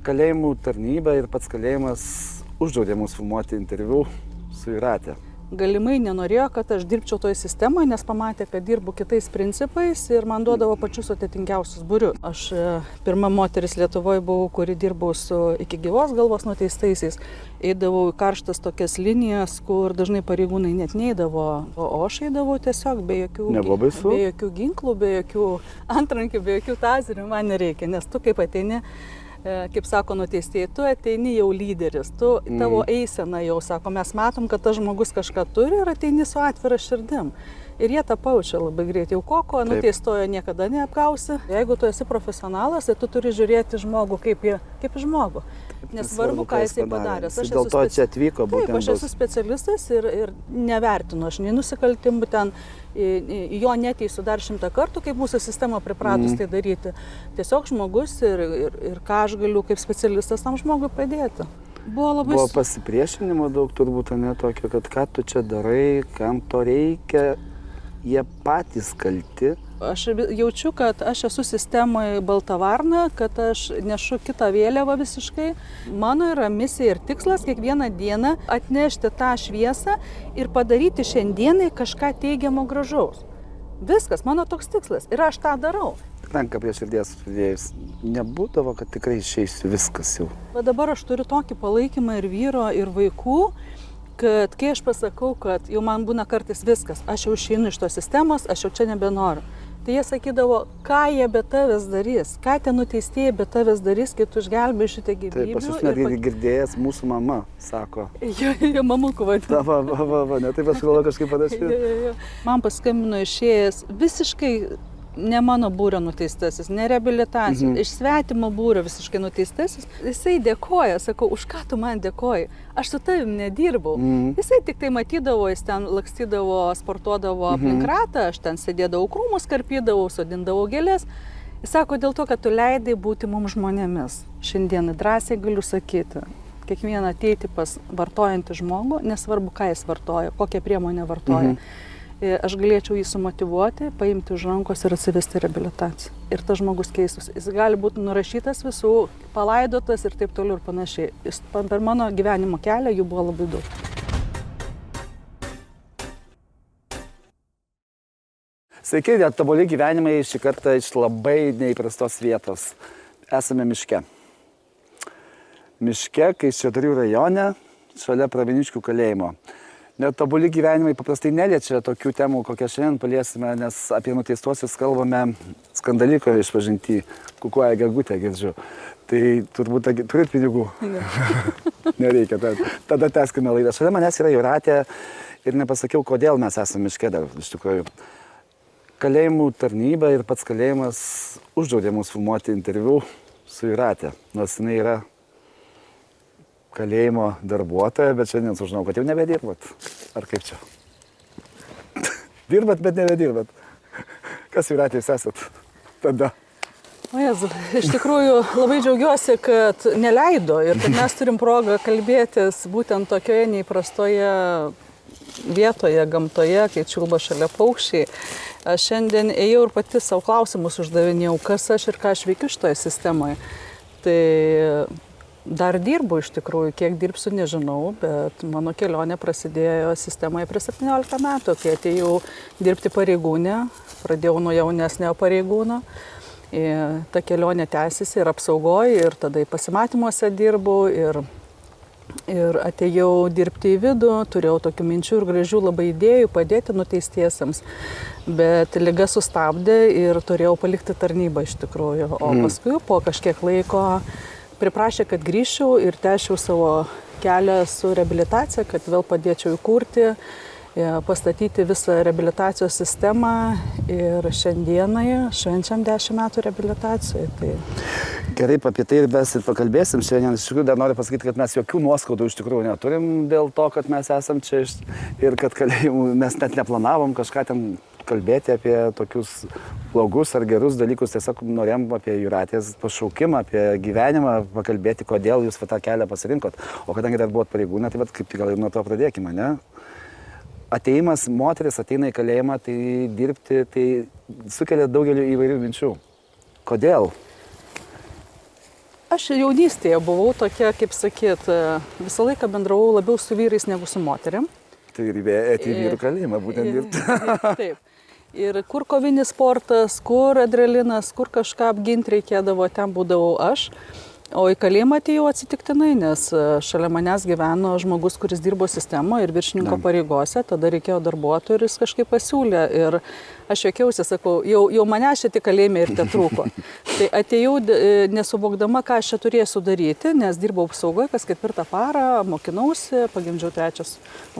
Kalėjimų tarnyba ir pats kalėjimas uždraudė mums filmuoti interviu su Jūrate. Galimai nenorėjo, kad aš dirbčiau toje sistemoje, nes pamatė, kad dirbu kitais principais ir man duodavo pačius atitinkiausius būrius. Aš pirma moteris Lietuvoje buvau, kuri dirbau su iki gyvos galvos nuteistaisiais. Eidavau į karštas tokias linijas, kur dažnai pareigūnai net neidavo, o aš eidavau tiesiog be jokių ginklų, be jokių antrankių, be jokių tazerių, man nereikia, nes tu kaip ateini, kaip sako nuteistieji, tu ateini jau lyderis, tavo eisena jau, sako, mes matom, kad tas žmogus kažką turi ir ateini su atvira širdim. Ir jie tą paučia labai greitai. Jau koko, nuteistojo niekada neapgausi. Jeigu tu esi profesionalas, tai tu turi žiūrėti žmogų kaip į žmogų. Nesvarbu, ką jisai padaręs. Aš dėl to čia atvyko būtent. Taip, aš esu specialistas ir nevertinu. Aš nei nusikaltimų ten, jo neteisiu dar 100 kartų, kaip mūsų sistema pripratus tai daryti. Tiesiog žmogus ir ką aš galiu kaip specialistas tam žmogui padėti. Buvo pasipriešinimo daug turbūt, ne tokio, kad ką tu čia darai, kam to reikia, jie patys kalti. Aš jaučiu, kad aš esu sistemoje balta varna, kad aš nešu kitą vėliavą visiškai. Mano yra misija ir tikslas kiekvieną dieną atnešti tą šviesą ir padaryti šiandienai kažką teigiamo gražaus. Viskas, mano toks tikslas ir aš tą darau. Ranką prie širdies sudėjus, nebūdavo, kad tikrai išeisiu viskas jau. Va dabar aš turiu tokį palaikymą ir vyro, ir vaikų, kad kai aš pasakau, kad jau man būna kartais viskas, aš jau išeinu iš tos sistemos, aš jau čia nebenoriu. Tai jie sakydavo, ką jie be tavęs darys, ką tie nuteistieji be tavęs darys, kai tu išgelbėjai šitą gyvybę. Taip, aš jūs netgi girdėjęs, mūsų mama sako. Jo, mamulku vadina. Va, ne, taip aš galvoju kažkaip panašiai. Jo. Man paskambino išėjęs visiškai ne mano būrio nuteistasis, ne reabilitacijos, iš svetimo būrio visiškai nuteistasis. Jisai dėkoja, sakau, už ką tu man dėkoji? Aš su tavim nedirbau. Jisai tik tai matydavo, jis ten lakstydavo, sportuodavo aplink ratą, aš ten sėdėdavau krūmus, karpydavau, sodindavau gėlės. Jis sako, dėl to, kad tu leidai būti mums žmonėmis. Šiandien drąsiai galiu sakyti, kiekvieną ateiti pas vartojantį žmogų, nesvarbu, ką jis vartoja, kokią priemonę vartoja. Aš galėčiau jį sumotyvuoti, paimti už rankos ir atsivesti reabilitaciją. Ir tas žmogus keistus. Jis gali būti nurašytas visų, palaidotas ir taip toliau ir panašiai. Per mano gyvenimo kelią jų buvo labai daug. Sveiki, tobuli gyvenimai šį kartą iš labai neįprastos vietos. Esame miške. Miške, Kaišiadorių rajone, šalia Pravieniškių kalėjimo. Netobuli gyvenimai paprastai neliečia tokių temų, kokią šiandien paliesime, nes apie nuteistuosius kalbame skandaliko išpažinty, kukuoja gegutė, girdžiu. Tai turbūt turit pinigų? Ne. Nereikia, tada tęskime laidą. Šalia manęs yra Jūratė ir nepasakiau, kodėl mes esame miške dar, iš tikrųjų. Kalėjimų tarnyba ir pats kalėjimas uždraudė mums filmuoti interviu su Jūratė, nors jinai yra kalėjimo darbuotoja, bet šiandien sužinau, kad jau nebedirbat. Ar kaip čia? Dirbat, bet nebedirbat. Kas Jūratė jūs esat tada? O Jezu, iš tikrųjų labai džiaugiuosi, kad neleido ir kad mes turim progą kalbėtis būtent tokioje neįprastoje vietoje, gamtoje, kai čiulba šalia paukščiai. Aš šiandien ėjau ir pati savo klausimus uždavinėjau, kas aš ir ką aš veikiu šitoje sistemoje. Tai dar dirbu iš tikrųjų, kiek dirbsiu nežinau, bet mano kelionė prasidėjo sistemoje prieš 17 metų, kai atėjau dirbti pareigūnę, pradėjau nuo jaunesnio pareigūno. Ta kelionė tęsiasi ir apsaugoje, ir tada į pasimatymuose dirbau, ir atėjau dirbti į vidų, turėjau tokių minčių ir gražių labai idėjų padėti nuteistiesiems, bet liga sustabdė ir turėjau palikti tarnybą iš tikrųjų, o paskui po kažkiek laiko priprašė, kad grįžčiau ir tęsčiau savo kelią su reabilitacija, kad vėl padėčiau įkurti, pastatyti visą reabilitacijos sistemą ir šiandienai švenčiam 10 metų reabilitacijai. Tai... Gerai, apie tai mes ir pakalbėsim šiandien. Iš tikrųjų dar noriu pasakyti, kad mes jokių nuoskaudų iš tikrųjų neturim dėl to, kad mes esam čia ir kad kalėjimų mes net neplanavom kažką ten kalbėti apie tokius blogus ar gerus dalykus, tiesiog norėjom apie Jūratės pašaukimą, apie gyvenimą pakalbėti, kodėl jūs tą kelią pasirinkot. O kadangi dar buvot pareigūnė, tai kaip gal ir nuo to pradėkime, ne? Ateimas, moteris ateina į kalėjimą, tai dirbti, tai sukelia daugelį įvairių minčių. Kodėl? Aš jaunystėje buvau tokia, kaip sakyt, visą laiką bendravau labiau su vyrais negu su moterim. Tai ir vyrų kalėjimą būtent dirbti. Taip. Ir kur kovinis sportas, kur adrenalinas, kur kažką apginti reikėdavo, ten būdavau aš. O į kalėjimą atėjau atsitiktinai, nes šalia manęs gyveno žmogus, kuris dirbo sistemoje ir viršininko pareigose, tada reikėjo darbuotojų ir jis kažkaip pasiūlė. Ir aš juokiausi, sakau, jau manęs šitie kalėjime ir te trūko. Tai atėjau nesuvokdama, ką aš čia turėsiu daryti, nes dirbau apsaugoje, kas 4 parą, mokinausi, pagimdžiau 3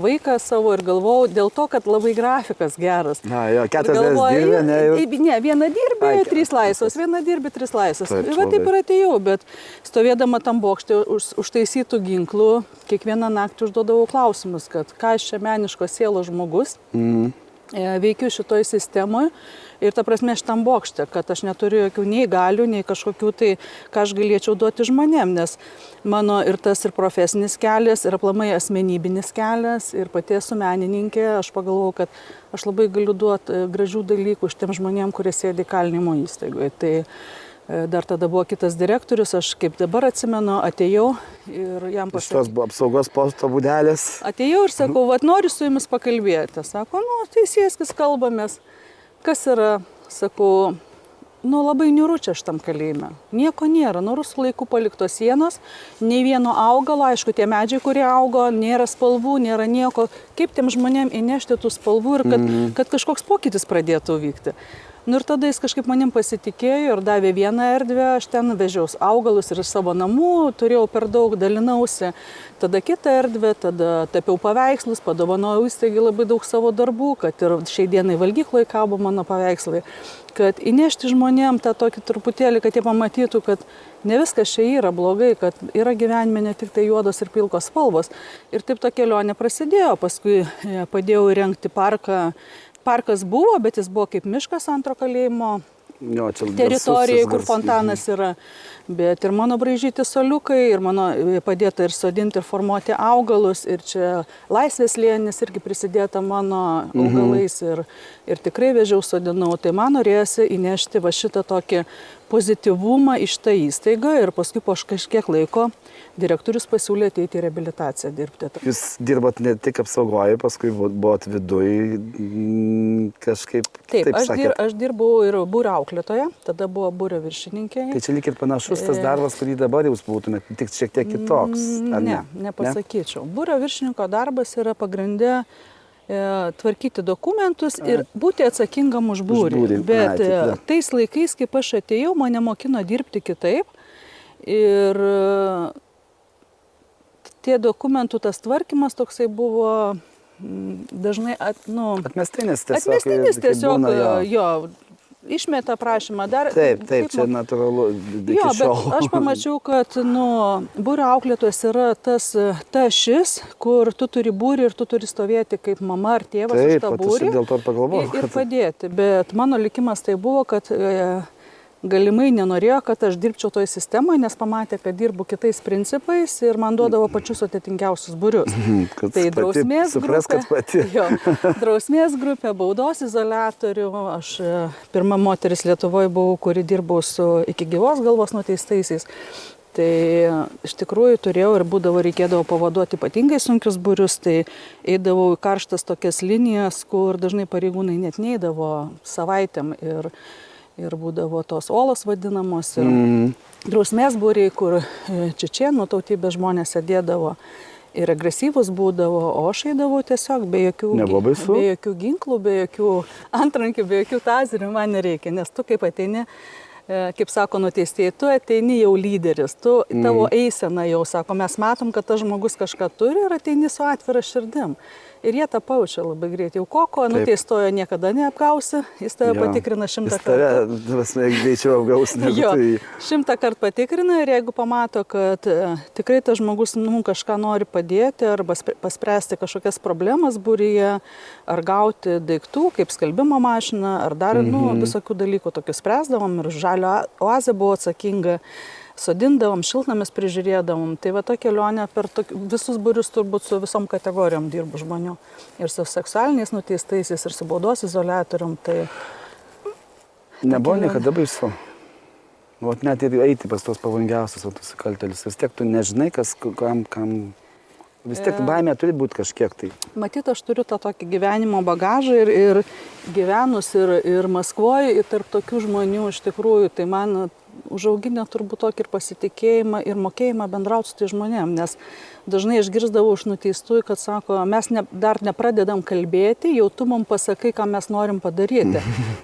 vaiką savo ir galvojau dėl to, kad labai grafikas geras. Na, jo, 4 dienas dirbi, ne, vieną dirbi, 3 laisvos, vieną dirbi, 3 laisvos. Ir va taip ir atėjau, bet stovėdama tam bokšte užtaisytų ginklų, kiekvieną naktį užduodavau klausimus, kad ką aš čia meniško sielos žmogus veikiu šitoj sistemoje ir ta prasme šitam bokšte, kad aš neturiu jokių nei galių, nei kažkokių tai, ką aš galėčiau duoti žmonėm, nes mano ir tas ir profesinis kelias, ir aplamai asmenybinis kelias, ir pati esu menininkė, aš pagalvojau, kad aš labai galiu duoti gražių dalykų šitiem žmonėm, kurie sėdi įkalinimo įstaigoje. Tai dar tada buvo kitas direktorius, aš kaip dabar atsimenu, atėjau ir jam pasakiau. Šitos apsaugos posto būdelės. Atėjau ir sakau, vat noriu su jumis pakalbėti. Sako, tai sėskis kalbamės. Kas yra, sakau, labai niūru čia šitam kalėjime. Nieko nėra, nuo rusų laikų paliktos sienos, nei vieno augalo, aišku, tie medžiai, kurie augo, nėra spalvų, nėra nieko. Kaip tiem žmonėm įnešti tų spalvų ir kad kažkoks pokytis pradėtų vykti. Ir tada jis kažkaip manim pasitikėjo ir davė vieną erdvę, aš ten vežiaus augalus ir iš savo namų, turėjau per daug, dalinausi. Tada kitą erdvę, tada tapiau paveikslus, padovanojau įstaigai labai daug savo darbų, kad ir šiai dienai valgykloje kabo mano paveikslai. Kad įnešti žmonėm tą tokį truputėlį, kad jie pamatytų, kad ne viskas čia yra blogai, kad yra gyvenime ne tik tai juodos ir pilkos spalvos. Ir taip ta kelionė prasidėjo, paskui padėjau įrengti parką. Parkas buvo, bet jis buvo kaip miškas antro kalėjimo teritorijoje, kur fontanas yra. Bet ir mano braižyti soliukai, ir mano padėta ir sodinti, ir formuoti augalus. Ir čia laisvės slėnis irgi prisidėta mano augalais. Ir tikrai vežiau sodinau. Tai man norėjosi įnešti va šitą tokį pozityvumą iš tą įstaigą. Ir paskui po kažkiek laiko direktorius pasiūlė ateiti į reabilitaciją dirbti. Jūs dirbat ne tik apsaugoje, paskui buvot viduj kažkaip. Taip, aš dirbau ir būrio auklėtoje, tada buvo būrio viršininkė. Tai čia lyg ir panašus tas darbas, kurį dabar jūs būtumėte, tik šiek tiek kitoks. Nepasakyčiau. Būrio viršininko darbas yra pagrindė tvarkyti dokumentus ir būti atsakingam už būrį. Bet tais laikais, kaip aš atėjau, mane mokino dirbti kitaip. Ir tie dokumentų tas tvarkymas toksai buvo dažnai atmestinis tiesiog. Atmestinis tiesiog, jo, išmeta prašymą dar. Taip, čia natūralu. Jo, bet aš pamačiau, kad būrio auklėtojas yra ta šis, kur tu turi būrį ir tu turi stovėti kaip mama ar tėvas už tą būrį. Dėl to ir pagalvojau. Ir padėti. Bet mano likimas tai buvo, kad galimai nenorėjo, kad aš dirbčiau toje sistemoje, nes pamatė, kad dirbu kitais principais ir man duodavo pačius atitinkiausius būrius. Tai drausmės grupė, drausmės grupė, baudos izoliatorių. Aš pirma moteris Lietuvoje buvau, kuri dirbau su iki gyvos galvos nuteistaisiais. Tai iš tikrųjų turėjau ir reikėdavo pavaduoti ypatingai sunkius būrius, tai eidavau į karštas tokias linijas, kur dažnai pareigūnai net neidavo savaitėm ir būdavo tos olos vadinamos ir drausmės būriai, kur čečėnų tautybės žmonės sėdėdavo ir agresyvus būdavo, o aš eidavau tiesiog be jokių ginklų, be jokių antrankių, be jokių tazerių man nereikia, nes tu kaip ateini, kaip sako nuteistieji, tu ateini jau lyderis, tavo eisena jau sako, mes matom, kad tas žmogus kažką turi ir ateini su atvira širdim. Ir jie tą paučia labai greitai. Jau koko nuteistojo niekada neapgausi, jis tave patikrina 100 kartų. Jis tave greičiau apgaus negu tu jį. 100 kartų patikrina ir jeigu pamato, kad tikrai tas žmogus kažką nori padėti arba paspręsti kažkokias problemas būryje, ar gauti daiktų, kaip skalbimo mašiną, ar dar visokių dalykų tokius spręsdavom ir Žalio oazė buvo atsakinga. Sodindavom, šiltnamis prižiūrėdavom. Tai va ta kelionė per visus būrius turbūt su visom kategorijom dirbu žmonių. Ir su seksualiniais nuteistaisiais, ir su baudos izoliatorium. Tai nebuvo niekada baisu. Vat net ir eiti pas tos pavojingiausius nusikaltėlius, vis tiek tu nežinai, kam vis tiek baimė turi būti kažkiek tai. Matyt, aš turiu tą tokį gyvenimo bagažą ir gyvenus ir Maskvoje, ir tarp tokių žmonių iš tikrųjų, tai man užauginę turbūt tokį ir pasitikėjimą, ir mokėjimą bendrauti su tai žmonėm, nes dažnai išgirsdavau iš nuteistųjų, kad sako, mes dar nepradedam kalbėti, jau tu mums pasakai, ką mes norim padaryti.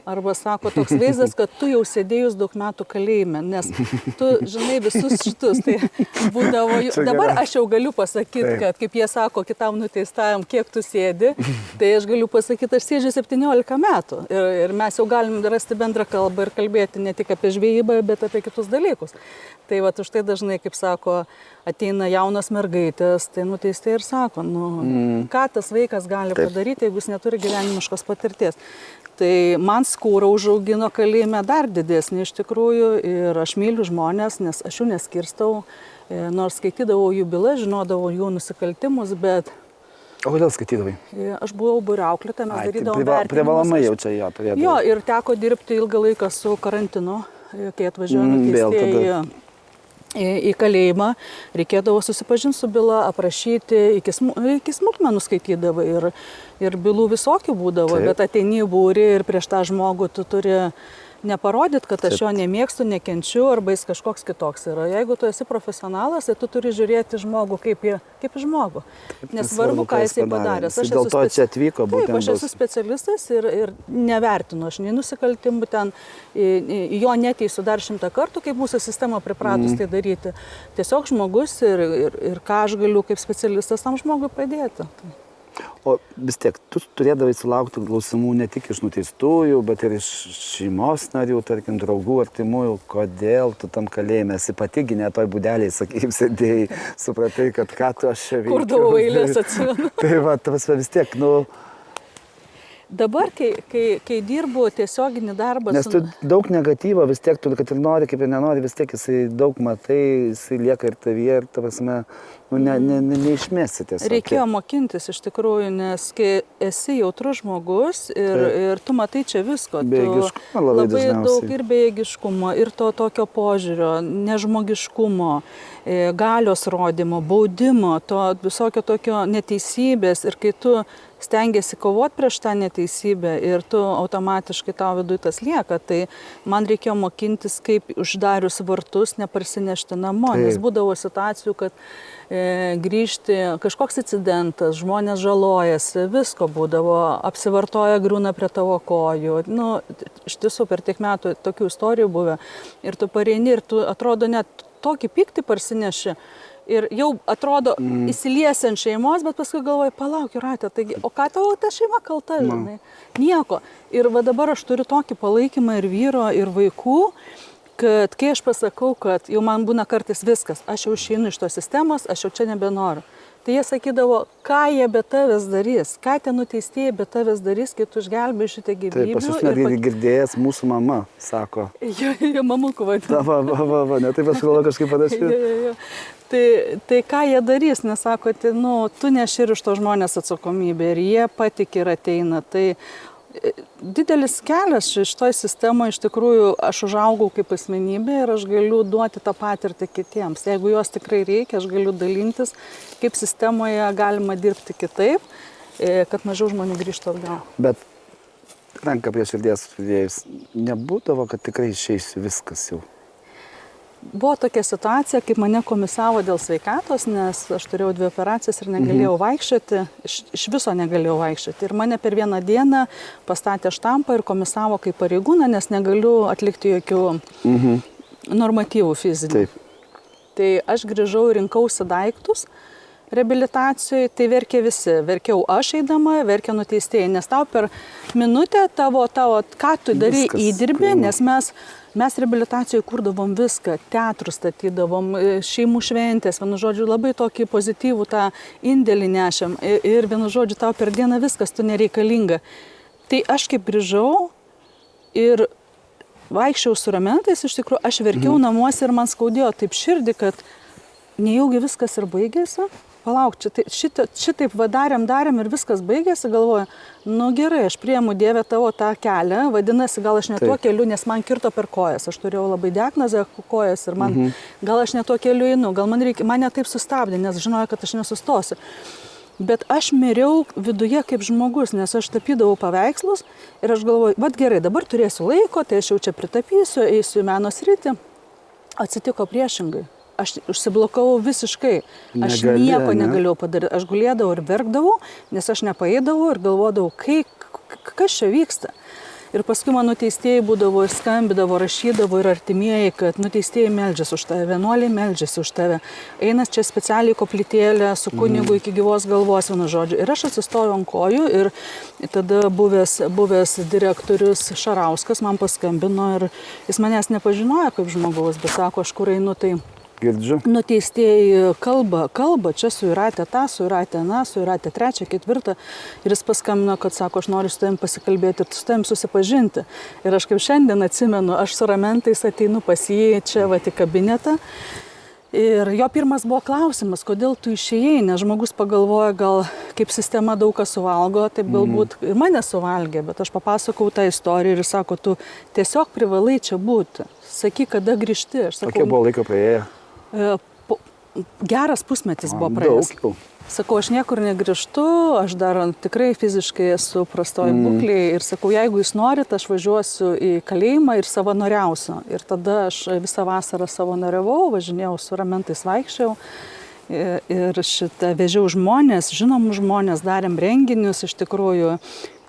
Arba sako, toks vaizdas, kad tu jau sėdėjus daug metų kalėjime, nes tu žinai visus šitus. Tai būdavo, dabar aš jau galiu pasakyti, kad kaip jie sako kitam nuteistajam, kiek tu sėdi, tai aš galiu pasakyti, aš sėdžiu 17 metų. Ir mes jau galim rasti bendrą kalbą ir kalbėti ne tik apie žvejybą, bet apie kitus dalykus. Tai va, už tai dažnai, kaip sako, ateina jaunas mergaitės, tai nuteistai ir sako, ką tas vaikas gali padaryti, jeigu jis neturi gyvenimiškos patirties. Tai man skūrą užaugino kalėjime dar didesnį iš tikrųjų ir aš myliu žmonės, nes aš jų neskirstau, nors skaitydavau jų bylas, žinodavau jų nusikaltimus, bet... O kodėl skaitydavai? Aš buvau būriauklėtė, mes darydavom vertinimus. Privalomai jau čia jo turėdavai. Jo, ir teko dirbti ilgą laiką su karantinu, kai atvažiuoju nuteistieji į kalėjimą, reikėdavo susipažinti su byla, aprašyti, iki smulkmenų skaitydavai ir bylų visokių būdavo, bet ateini į būrį ir prieš tą žmogų tu turi neparodyti, kad aš jo nemėgstu, nekenčiu arba jis kažkoks kitoks yra. Jeigu tu esi profesionalas, tai tu turi žiūrėti žmogų kaip į žmogų. Nesvarbu, ką jisai padarė. Dėl to čia atvyko būtent. Taip, aš esu specialistas ir nevertinu aš nei nusikaltimų ten, jo neteisiu dar 100 kartų, kaip mūsų sistema pripratus tai daryti. Tiesiog žmogus ir ką aš galiu kaip specialistas tam žmogui padėti. O vis tiek, tu turėdavai sulaukti klausimų ne tik iš nuteistųjų, bet ir iš šeimos narių, tarkim, draugų, artimųjų, kodėl tu tam kalėjime esi patigi, net toj būdeliai, sakykim, sėdėjai, supratai, kad ką tu aš čia veikiu. Kurdavau eilės, atsimenu. Tai va, tas vis tiek, Dabar, kai dirbu tiesioginį darbą... Nes tu daug negatyvo vis tiek, tu, kad ir nori, kaip ir nenori, vis tiek jisai daug matai, jisai lieka ir tavyje, ir ta prasme, neišmesi tiesiog. Reikėjo mokintis iš tikrųjų, nes kai esi jautrus žmogus ir tu matai čia visko. Bejėgiškumo labai dažniausiai. Daug ir bejėgiškumo, ir to tokio požiūrio, nežmogiškumo, galios rodymo, baudimo, to visokio tokio neteisybės. Ir kai tu stengiasi kovoti prieš tą neteisybę ir tu automatiškai tavo viduje tas lieka, tai man reikėjo mokintis, kaip uždarius vartus neparsinešti namo, nes būdavo situacijų, kad grįžti kažkoks incidentas, žmonės žalojasi, visko būdavo, apsivartoja, griūna prie tavo kojų. Iš tiesų per tiek metų tokių istorijų buvę ir tu pareini ir tu atrodo net tokį pyktį parsineši. Ir jau atrodo įsiliesi ant šeimos, bet paskui galvoji, palauk, Jūrate, taigi, o ką tavo ta šeima kalta, žinai? Nieko. Ir va dabar aš turiu tokį palaikymą ir vyro, ir vaikų, kad kai aš pasakau, kad jau man būna kartais viskas, aš jau išeinu iš tos sistemos, aš jau čia nebenoriu. Tai jie sakydavo, ką jie be tavęs darys, ką tie nuteistieji be tavęs darys, kai tu išgelbėjai šitą gyvybę. Taip, aš netgi girdėjęs, mūsų mama sako. Jo, mamukų vadina. Ne, taip aš galvoju kažkaip panašiai. Tai ką jie darys, nes sako, tu neši ir iš to žmonės atsakomybę ir jie patikė ir ateina. Tai didelis kelias šitoj sistemoje, iš tikrųjų, aš užaugau kaip asmenybė ir aš galiu duoti tą patirtį kitiems. Jeigu jos tikrai reikia, aš galiu dalintis, kaip sistemoje galima dirbti kitaip, kad mažiau žmonių grįžtų atgal. Bet ranką prie širdies sudėjus, nebūdavo, kad tikrai išeisiu viskas jau. Buvo tokia situacija, kaip mane komisavo dėl sveikatos, nes aš turėjau 2 operacijas ir negalėjau vaikščioti, iš viso negalėjau vaikščioti. Ir mane per vieną dieną pastatė štampą ir komisavo kaip pareigūną, nes negaliu atlikti jokių normatyvų fizinių. Taip. Tai aš grįžau ir rinkausi daiktus reabilitacijoje, tai verkė visi. Verkiau aš eidama, verkė nuteistieji, nes tau per minutę tavo ką tu darai įdirbį, nes mes reabilitacijoje kurdavom viską, teatrus statydavom, šeimų šventės, vienu žodžiu, labai tokį pozityvų tą indėlį nešėm ir vienu žodžiu, tau per dieną viskas, tu nereikalinga. Tai aš kaip grįžau ir vaikščiau su ramentais, iš tikrųjų, aš verkiau namuose ir man skaudėjo taip širdį, kad nejaugi viskas ir baigėsi. palauk, šitaip darėm ir viskas baigėsi, galvoju, nu gerai, aš priemu Dieve tavo tą kelią, vadinasi, gal aš ne tuo keliu, nes man kirto per kojas, aš turėjau labai diagnozę kojas ir man, gal aš ne tuo keliu einu, gal mane taip sustabdė, nes žinojo, kad aš nesustosiu. Bet aš miriau viduje kaip žmogus, nes aš tapydavau paveikslus ir aš galvoju, vat gerai, dabar turėsiu laiko, tai aš jau čia pritapysiu, eisiu į meno sritį. Atsitiko priešingai. Aš užsiblokavau visiškai. Aš nieko negalėjau padaryti. Aš gulėdavau ir verkdavau, nes aš nepaeidavau ir galvodavau, kas čia vyksta. Ir paskui man nuteistieji būdavo ir skambidavo, rašydavo ir artimieji, kad nuteistieji meldžiasi už tave, vienuoliai meldžiasi už tave. Einas čia specialiai koplytėlę su kunigu iki gyvos galvos, vienu žodžiu. Ir aš atsistojau ant kojų ir tada buvęs direktorius Šarauskas man paskambino ir jis manęs nepažinojo kaip žmogaus, bet sako, aš kur einu, tai Girdžiu. nuteistieji kalba, čia su Jūrate tą, su Jūrate aną, su Jūrate trečią, ketvirtą. Ir jis paskambino, kad sako, aš noriu su tavim pasikalbėti ir su tavim susipažinti. Ir aš kaip šiandien atsimenu, aš su ramentais ateinu pas jį čia į kabinetą. Ir jo pirmas buvo klausimas, kodėl tu išėjai, nes žmogus pagalvoja, gal kaip sistema daug ką suvalgo, taip galbūt ir mane suvalgė, bet aš papasakau tą istoriją ir jis sako, tu tiesiog privalai čia būti. Sakyk, kada grįžti. Aš sakau, kokie buvo laiko praėję? Geras pusmetis buvo praėjęs. Daug. Sakau, aš niekur negrįžtu, aš dar tikrai fiziškai esu prastoj būklėje ir sakau, jeigu jūs norit, aš važiuosiu į kalėjimą ir savanoriausiu. Ir tada aš visą vasarą savanoriavau, važinėjau su ramentais, vaikščiau ir vežiau žmonės, žinomus žmonės, darėm renginius iš tikrųjų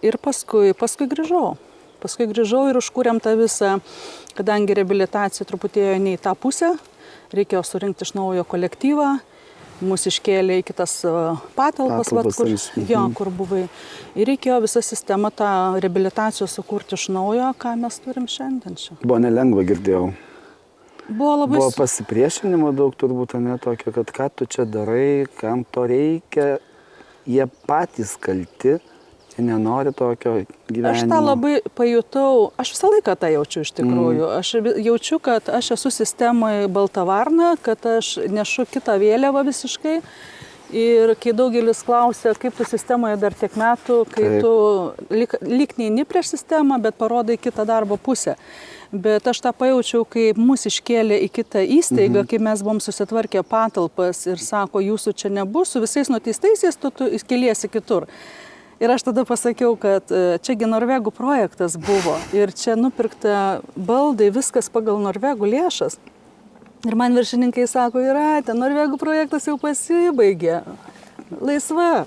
ir paskui grįžau. Paskui grįžau ir užkūrėm tą visą, kadangi reabilitacija truputėjo ne į tą pusę, reikėjo surinkti iš naujo kolektyvą, mus iškėlė į kitas patalpas, kur buvai. Ir reikėjo visą sistemą tą reabilitacijos sukurti iš naujo, ką mes turim šiandien čia. Buvo nelengva, girdėjau. Buvo pasipriešinimo daug turbūt, ne tokio, kad ką tu čia darai, kam to reikia, jie patys kalti. Nenori tokio gyvenimo. Aš tą labai pajutau, aš visą laiką tą jaučiu iš tikrųjų. Aš jaučiu, kad aš esu sistemoje balta varna, kad aš nešu kitą vėliavą visiškai. Ir kai daugelis klausia, kaip tu sistemoje dar tiek metų, kai tu lyg neini prieš sistemą, bet parodai kitą darbo pusę. Bet aš tą pajaučiau, kai mus iškėlė į kitą įstaigą, kai mes buvom susitvarkę patalpas ir sako, jūsų čia nebus, su visais nuteistaisiais tu keliesi kitur. Ir aš tada pasakiau, kad čiagi norvegų projektas buvo ir čia nupirkta baldai, viskas pagal norvegų lėšas. Ir man viršininkai sako, ten norvegų projektas jau pasibaigė. Laisva.